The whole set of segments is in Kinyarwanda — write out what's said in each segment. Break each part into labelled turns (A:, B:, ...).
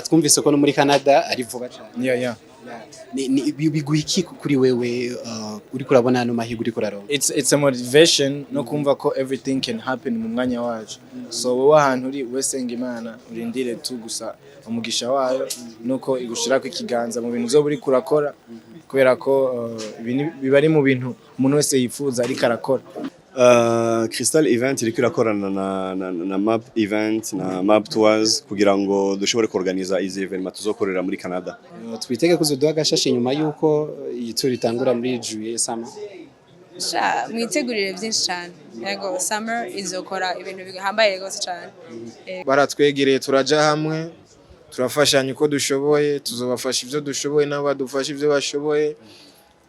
A: Twumvise ko no muri Canada ari vuba cyane.
B: Yeah.
A: Ni biguha iki kuri wewe uri kurabona hano mahirwe uri kuraronka?
B: It's a motivation no kumva ko everything can happen mu mwanya wacu. So wowe ahantu uri wesenga Imana urindire tu gusa umugisha wayo nuko igushirako ikiganza mu bintu zo buri kurakora kubera ko biba ari mu bintu umuntu wese yifuza ari karakora.
C: Crystal Event iriko irakorana na Map Event na Map Tours kugira ngo dushobore kuorganiza izi evenement tuzokorera muri Canada.
A: Twitege kuzoduha gashashe nyuma yuko iyi tour itangura muri Juillet summer.
D: Mwitegurire byinshi cyane. Yego summer izokora ibintu bihambaye gose cyane.
B: Baratwegereye turaja hamwe turafashanya uko dushoboye tuzobafasha ivyo dushoboye nabo badufasha ivyo bashoboye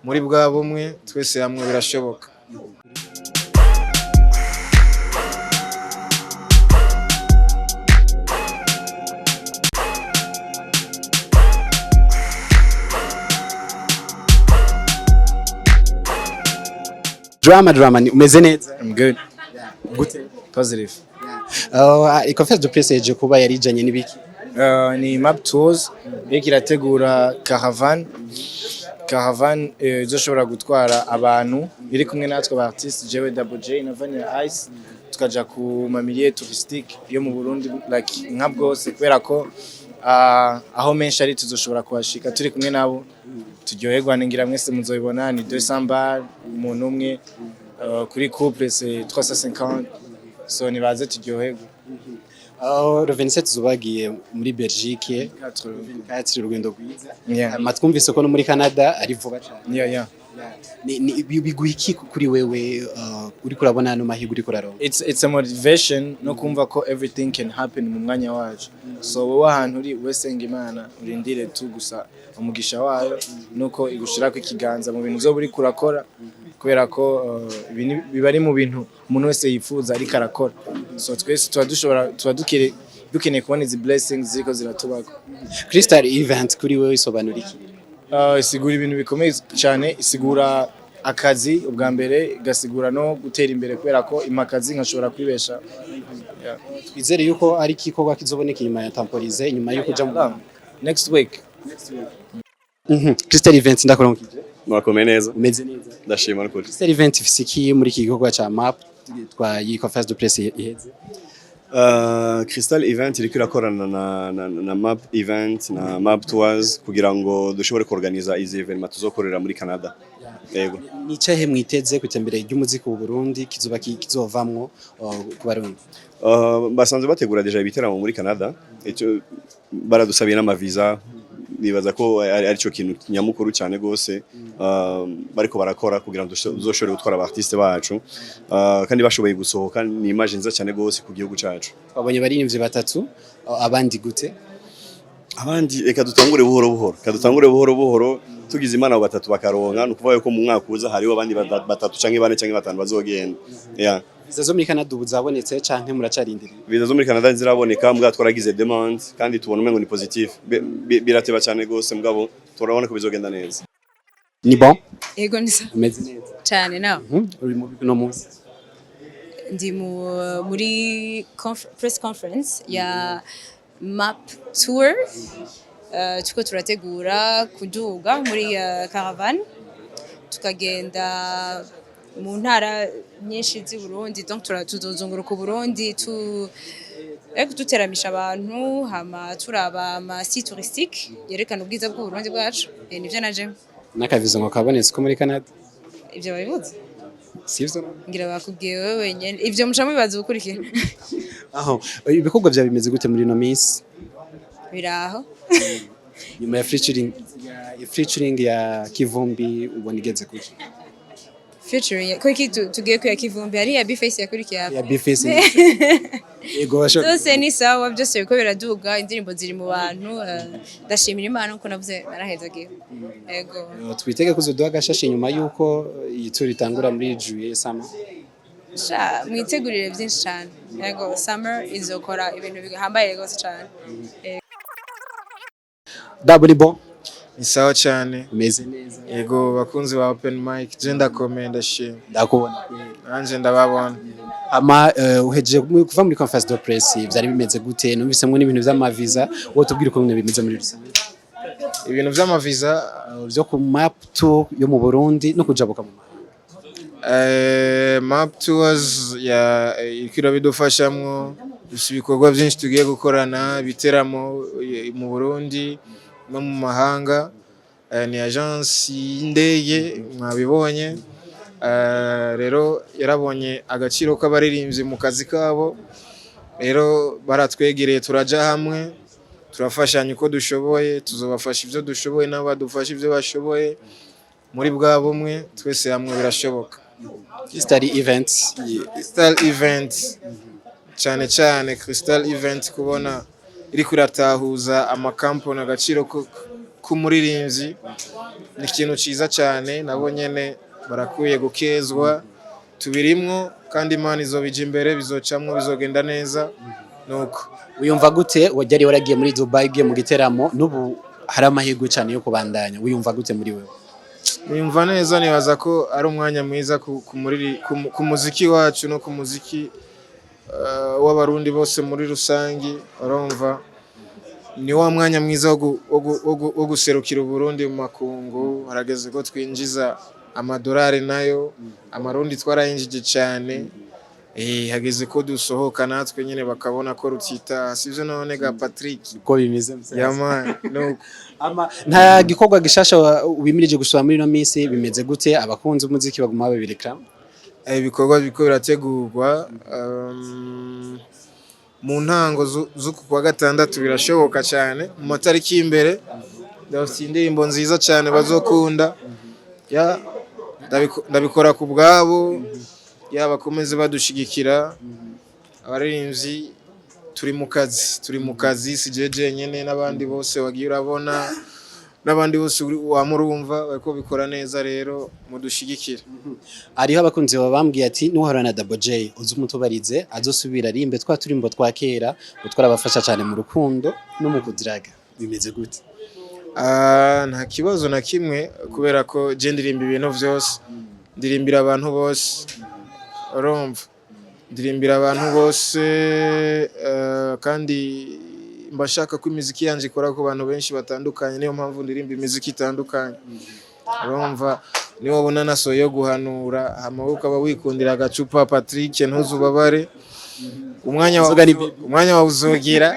B: muri bwa bumwe twese hamwe birashoboka.
A: Drama ni umeze neza?
B: I'm good.
A: Gute?
B: Positive.
A: Confess de presage kuba yarijanye nibiki?
B: Ni Map Tours irategura caravan izoshobora gutwara abantu iri kumwe natwe ba artiste jewe Double-jay na Vania Ice tukaja ku mamilier touristique yo mu Burundi like nka bwose kubera ko aho menshi ari tuzoshobora kuhashika turi kumwe nabo turyoherwa ningira mwese muzobibona ni 200 bar umuntu umwe kuri couple c'est 350 so nibaze turyoherwa.
A: Le 27 zubagiye muri Belgique 4 urugendo rwiza. Matwumvise ko no muri Canada ari vuba cyane.
B: Yeah.
A: Ni biguha iki kuri wewe uri kurabona hano mahirwe uri kuraronka?
B: It's a motivation no kumva ko everything can happen mu mwanya wacu. So wowe ahantu uri wesenga Imana urindire tu gusa umugisha wayo nuko igushirako ikiganza mu bintu zo buri kurakora kubera ko biba ari mu bintu umuntu wese yifuza ari karakora. So twese tuba dukeneye kubona izi blessings ziko ziratubako.
A: Crystal Event kuri wewe isobanura iki?
B: Isigura ibintu bikomeye cyane, isigura akazi ubwa mbere, igasigura no gutera imbere kubera ko imakazi nkashobora kwibesha.
A: Twizere yuko ari kikorwa kizoboneka nyuma ya temporize nyuma yuko uja mu
B: next week.
A: Crystal Event ndakuronkije.
C: Murakomeye neza.
A: Umeze neza.
C: Ndashima n'ukuri.
A: Crystal Event ifisiki muri iki gikorwa ca Map twa yi confess de presse iheze.
C: Crystal Event iriko irakorana na Map Event na Map Tours kugira ngo dushobore kuorganiza izi evenement tuzokorera muri Canada. Yego.
A: Ni cyahe mwiteze kutembere ry'umuziki mu Burundi kizovamwo ku Barundi?
C: Basanzwe bategura deja ibiteramo muri Canada. Eco baradusabiye n'amaviza. Nibaza ko ari cyo kintu nyamukuru cyane gose bariko barakora kugira ngo tuzoshobore gutwara abartiste bacu kandi bashoboye gusohoka ni image nziza cyane gose ku gihugu cacu.
A: Babonye barinivye batatu abandi gute?
C: Abandi reka dutangure buhoro buhoro tugize imana batatu bakaronka nukuvuga ko mu mwaka uza hariho abandi batatu canke bane canke batanu bazogenda. Yeah.
A: Viza zo muri Canada ubuzabonetse canke muracarindiriye?
C: Viza zo muri Canada ziraboneka mbwa twaragize demand kandi tubona umengo ni positive. Birateba cyane gose mugabo turabona ko bizogenda neza.
A: Ni bon?
D: Ego nisa.
A: Umeze neza.
D: Cyane nawe.
A: Uri mu no munsi.
D: Ndi muri press conference ya Map Tour. Tuko turategura kuduga muri caravan tukagenda mu ntara nyinshi z'i Burundi donc tuzozunguruka Burundi duteramisha abantu hama turaba ama site touristique yerekana ubwiza bw'u Burundi bwacu nivyo naje
A: nakavizo ngo kabonetse ko muri Canada
D: ivyo babivuze
A: sivyo
D: ngira bakubwiye wewe wenyene ivyo muca mubibaza ukurikira
A: aho ibikorwa bya bimeze gute muri no miss
D: biraho
A: nyuma ya featuring ya Kivumbi ubona igeze kuki
D: featuring ko iki tugiye ku ya Kivumbi ari ya Bface yakurikiye
A: ya Bface ego basho
D: byose ni sawa byose biko biraduga indirimbo ziri mu bantu ndashimira Imana uko navuze narahezagiye ego
A: twitege kuzoduha gashashe nyuma yuko iyi tour itangura muri Juillet summer.
D: Mwitegurire byinshi cyane yego summer izokora ibintu bihambaye gose cyane.
A: Double bon.
B: Isawa cyane.
A: Umeze neza.
B: Yego bakunzi ba open mic je ndakomenda shimwe.
A: Ndakubona.
B: Anje ndababona.
A: ama uhejeje kuva muri conference de presse byari bimeze gute numvisemwe n'ibintu vy'amaviza wo tubwira uko bimeze muri rusange
B: ibintu vy'amaviza
A: byo ku map tour yo mu Burundi no kujabuka mu
B: map tours ya ikira bidufashamwo ibikorwa byinshi tugiye gukorana biteramo mu Burundi no mu mahanga ni agence y'indege mwabibonye rero yarabonye agaciro k'abaririmbyi mu kazi kabo rero baratwegereye turaja hamwe turafashanya uko dushoboye tuzobafasha ivyo dushoboye n'abadufasha ivyo bashoboye muri bwa bumwe twese hamwe birashoboka Crystal events cyane Crystal event kubona iri kuratahuza amakampani agaciro k'umuririmbyi ni ikintu ciza cyane nabo nyene barakuye gukezwa tubirimwo kandi Imana izobija imbere bizocamwo bizogenda neza nuko
A: uyumva gute wajyari waragiye muri Dubai giye mu giteramo n'ubu hari amahirwe cyane yo kubandanya uyumva gute muri wewe
B: uyumva neza nibaza ko ari umwanya mwiza ku muziki wacu no ku muziki w'abarundi bose muri rusangi urumva ni wa mwanya mwiza wo guserukira Burundi mu makungu harageze ko twinjiza amadolari nayo amarundi twarayinjije cyane hageze ko dusohoka natwe nyene bakabona ko rutita sivyo none ga Patrick
A: ko bimeze
B: yama no
A: nta gikorwa gishasha wimirije gusura muri no minsi bimeze gute abakunzi umuziki baguma babireka
B: ibikorwa biko birategurwa mu ntango z'uku kwa gatandatu birashoboka cyane mu matariki imbere ndafite indirimbo nziza cyane bazokunda ya ndabikora ku bwabo bakomeze badushigikira abaririmbyi turi mu kazi sijeje nyene n'abandi bose wagiye urabona n'abandi bose wamurumva bako bikora neza rero mudushigikira
A: ariho abakunzi babambwiye ati nuhorana Double-jay uzumutubarize azosubira rimbe turimbo twakera utwarabafasha cyane mu rukundo no mu kudiraga bimeze gute
B: nta kibazo na kimwe kubera ko je ndirimba ibintu vyose ndirimbira abantu bose urumva ndirimbira abantu bose kandi mbashaka ko imiziki yanje ikora ku bantu benshi batandukanye niyo mpamvu ndirimba imiziki itandukanye urumva niwo ubona nasoye yo guhanura amaboko aba wikundira agacupa Patrick ntuzubabare umwanya wa uzogira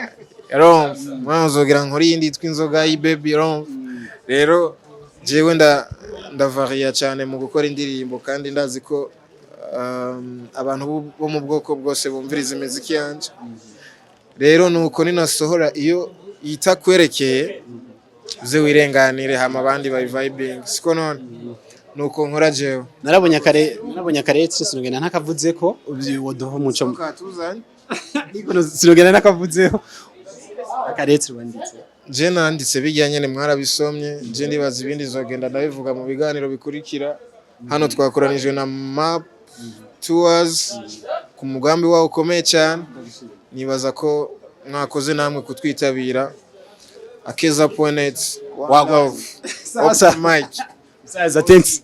B: urumva uzogira nkori yindi yitwa inzoga y'baby urumva rero jewe ndavaria cyane mu gukora indirimbo kandi ndazi ko abantu bo mu bwoko bwose bumviriza imiziki yanje rero nuko ninasohora iyo itakwerekeye uze wirenganire hama abandi bari vibing siko none nuko nkora jewe
A: narabonye kare sinogenda ntakavuze ko wodoho muco
B: katuzanye
A: sinogenda ntakavuzeho akaretse wanditse
B: je nanditse bijyanye ne mwarabisomye je ndibaza ibindi zogenda ndabivuga mu biganiro bikurikira hano twakoranijwe na map tours ku mugambi wawo ukomeye cyane nibaza ko mwakoze namwe kutwitabira akeza.net wagov open mic
A: saza thanks